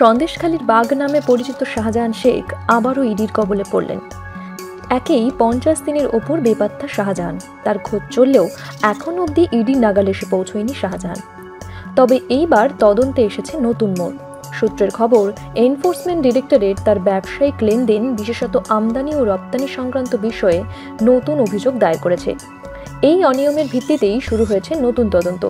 সন্দেশখালীর বাঘ নামে পরিচিত শাহজাহান শেখ আবারও ইডির কবলে পড়লেন। একেই 50 দিনের ওপর বেপাত্তা শাহজাহান। তার খোঁজ চললেও এখন অবধি ইডির নাগালে এসে পৌঁছয়নি শাহজাহান। তবে এইবার তদন্তে এসেছে নতুন মোড়। সূত্রের খবর, এনফোর্সমেন্ট ডিরেক্টরেট তার ব্যবসায়িক লেনদেন, বিশেষত আমদানি ও রপ্তানি সংক্রান্ত বিষয়ে নতুন অভিযোগ দায়ের করেছে। এই অনিয়মের ভিত্তিতেই শুরু হয়েছে নতুন তদন্ত।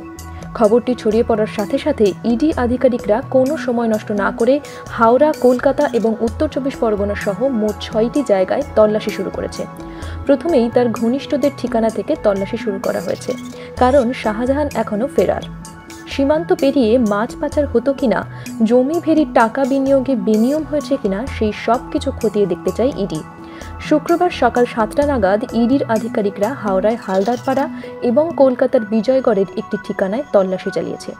খবরটি ছড়িয়ে পড়ার সাথে সাথে ইডি আধিকারিকরা কোনো সময় নষ্ট না করে হাওড়া, কলকাতা এবং উত্তর 24 পরগনা সহ মোট 6টি জায়গায় তল্লাশি শুরু করেছে। প্রথমেই তার ঘনিষ্ঠদের ঠিকানা থেকে তল্লাশি শুরু করা হয়েছে, কারণ শাহজাহান এখনও ফেরার। সীমান্ত পেরিয়ে মাছ পাচার হতো কিনা, জমি ভেরির টাকা বিনিয়োগে বিনিয়োগ হয়েছে কিনা, সেই সব কিছু খতিয়ে দেখতে চায় ইডি। শুক্রবার সকাল 7টা নাগাদ ইডির আধিকারিকরা হাওড়ায় হালদারপাড়া এবং কলকাতার বিজয়গড়ের একটি ঠিকানায় তল্লাশি চালিয়েছে।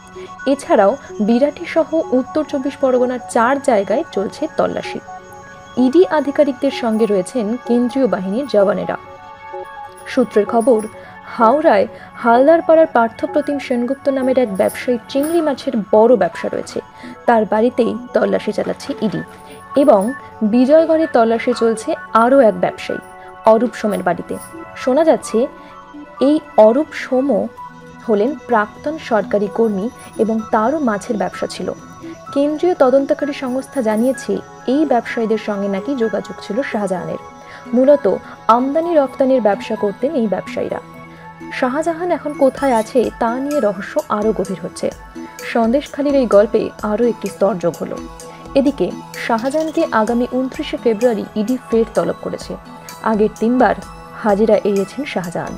এছাড়াও বিরাটি সহ উত্তর 24 পরগনার 4 জায়গায় চলছে তল্লাশি। ইডি আধিকারিকদের সঙ্গে রয়েছেন কেন্দ্রীয় বাহিনীর জওয়ানেরা। সূত্রের খবর, হাওড়ায় হালদারপাড়ার পার্থপ্রতিম সেনগুপ্ত নামের এক ব্যবসায়ী চিংড়ি মাছের বড় ব্যবসা রয়েছে। তার বাড়িতেই তল্লাশি চালাচ্ছে ইডি। এবং বিজয়গড়ে তল্লাশি চলছে আরও এক ব্যবসায়ী, অরূপ সোমের বাড়িতে। শোনা যাচ্ছে এই অরূপ সোমও হলেন প্রাক্তন সরকারি কর্মী এবং তারও মাছের ব্যবসা ছিল। কেন্দ্রীয় তদন্তকারী সংস্থা জানিয়েছে, এই ব্যবসায়ীদের সঙ্গে নাকি যোগাযোগ ছিল শাহজাহানের। মূলত আমদানি রপ্তানির ব্যবসা করতেন এই ব্যবসায়ীরা। শাহজাহান এখন কোথায় আছে তা নিয়ে রহস্য আরও গভীর হচ্ছে। সন্দেশখালীর এই গল্পে আরও একটি স্তর যোগ হলো। এদিকে শাহজাহানকে আগামী 29শে ফেব্রুয়ারি ইডি ফের তলব করেছে। আগের 3বার হাজিরা এড়িয়েছেন শাহজাহান।